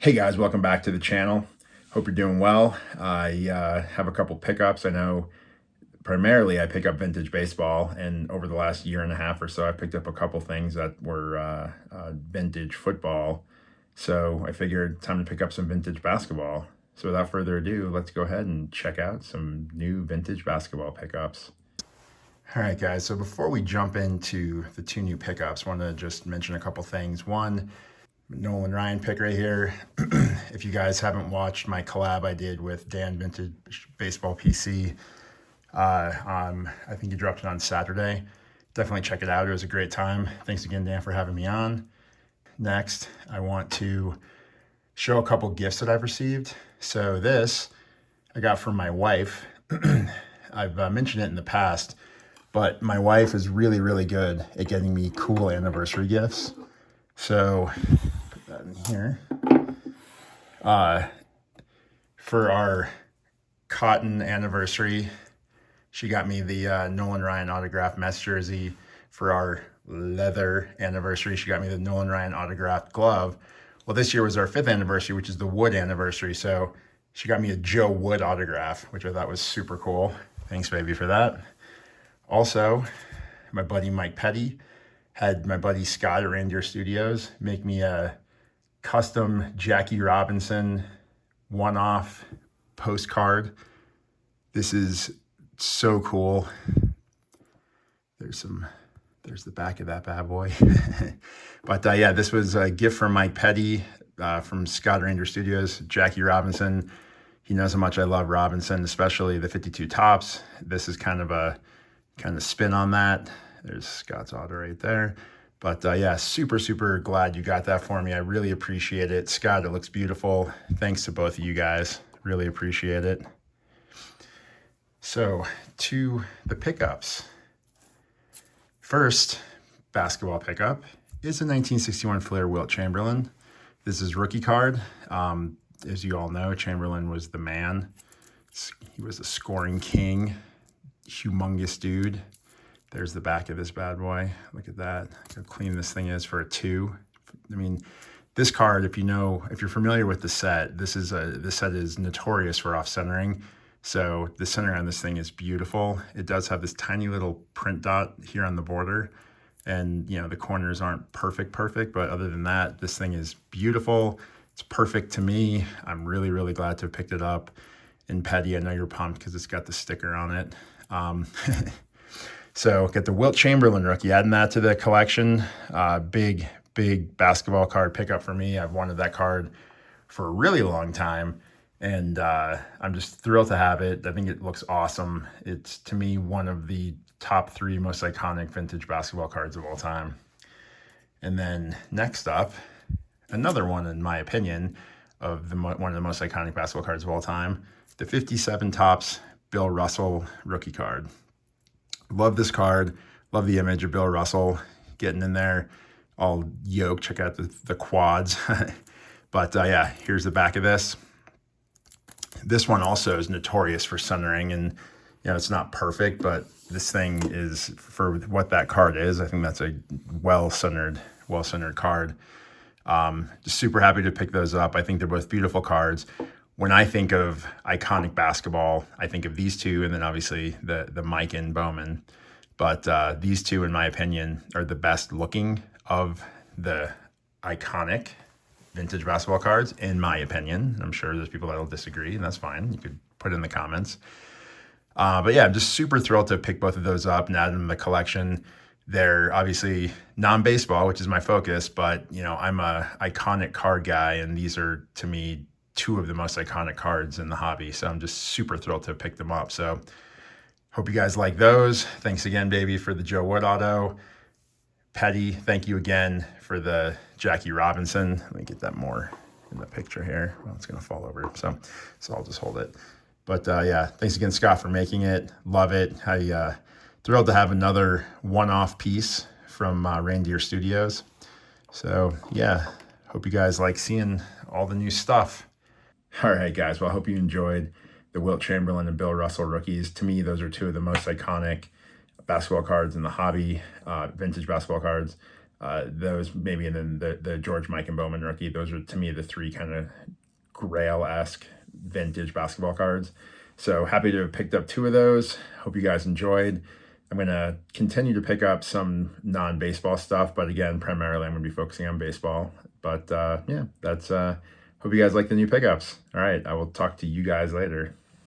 Hey guys, welcome back to the channel. Hope you're doing well. I have a couple pickups. I know primarily I pick up vintage baseball, and over the last year and a half or so, I picked up a couple things that were vintage football. So I figured time to pick up some vintage basketball. So without further ado, let's go ahead and check out some new vintage basketball pickups. All right, guys, so before we jump into the two new pickups, I want to just mention a couple things. One, Nolan Ryan pick right here. If you guys haven't watched my collab I did with Dan Vintage Baseball PC, I think he dropped it on Saturday. Definitely check it out. It was a great time. Thanks again, Dan, for having me on. Next, I want to show a couple gifts that I've received. So this I got from my wife. I've mentioned it in the past, but my wife is really, really good at getting me cool anniversary gifts. So put that in here. For our cotton anniversary, she got me the Nolan Ryan autographed Mets jersey. For our leather anniversary, she got me the Nolan Ryan autographed glove. Well, this year was our 5th anniversary, which is the Wood anniversary. So she got me a Joe Wood autograph, which I thought was super cool. Thanks, baby, for that. Also, my buddy Mike Petty had my buddy Scott at Reindeer Studios make me a custom Jackie Robinson one-off postcard. This is so cool. There's the back of that bad boy. But yeah, this was a gift from Mike Petty from Scott at Reindeer Studios. Jackie Robinson. He knows how much I love Robinson, especially the 52 tops. This is kind of spin on that. There's Scott's auto right there. But yeah, super, super glad you got that for me. I really appreciate it. Scott, it looks beautiful. Thanks to both of you guys. Really appreciate it. So to the pickups. First basketball pickup is a 1961 Flair Wilt Chamberlain. This is rookie card. As you all know, Chamberlain was the man. He was a scoring king, humongous dude. There's the back of this bad boy. Look at that. Look how clean this thing is for a 2. I mean, this card, if you're familiar with the set, this set is notorious for off-centering. So the center on this thing is beautiful. It does have this tiny little print dot here on the border. And, the corners aren't perfect, but other than that, this thing is beautiful. It's perfect to me. I'm really, really glad to have picked it up. And Petty, I know you're pumped because it's got the sticker on it. So get the Wilt Chamberlain rookie, adding that to the collection. Big basketball card pickup for me. I've wanted that card for a really long time, and I'm just thrilled to have it. I think it looks awesome. It's, to me, one of the top 3 most iconic vintage basketball cards of all time. And then next up, another one, in my opinion, of one of the most iconic basketball cards of all time, the 57 Topps Bill Russell rookie card. Love this card. Love the image of Bill Russell getting in there, all yoked. Check out the quads. But yeah, here's the back of this. This one also is notorious for centering, and it's not perfect, but this thing is, for what that card is, I think that's a well-centered card. Just super happy to pick those up. I think they're both beautiful cards. When I think of iconic basketball, I think of these two, and then obviously the Mike and Bowman. But these two, in my opinion, are the best looking of the iconic vintage basketball cards, in my opinion. I'm sure there's people that will disagree, and that's fine. You could put it in the comments. But yeah, I'm just super thrilled to pick both of those up and add them to the collection. They're obviously non-baseball, which is my focus, but I'm a iconic card guy, and these are, to me, 2 of the most iconic cards in the hobby. So I'm just super thrilled to pick them up. So hope you guys like those. Thanks again, baby, for the Joe Wood auto. Petty, thank you again for the Jackie Robinson. Let me get that more in the picture here. Well, it's going to fall over, so I'll just hold it. But yeah, thanks again, Scott, for making it. Love it. I thrilled to have another one-off piece from Reindeer Studios. So yeah, hope you guys like seeing all the new stuff. All right, guys. Well, I hope you enjoyed the Wilt Chamberlain and Bill Russell rookies. To me, those are 2 of the most iconic basketball cards in the hobby, vintage basketball cards. Those maybe, and then the George Bowman rookie. Those are, to me, the three kind of Grail-esque vintage basketball cards. So happy to have picked up 2 of those. Hope you guys enjoyed. I'm going to continue to pick up some non-baseball stuff, but again, primarily I'm going to be focusing on baseball. But yeah, that's hope you guys like the new pickups. All right, I will talk to you guys later.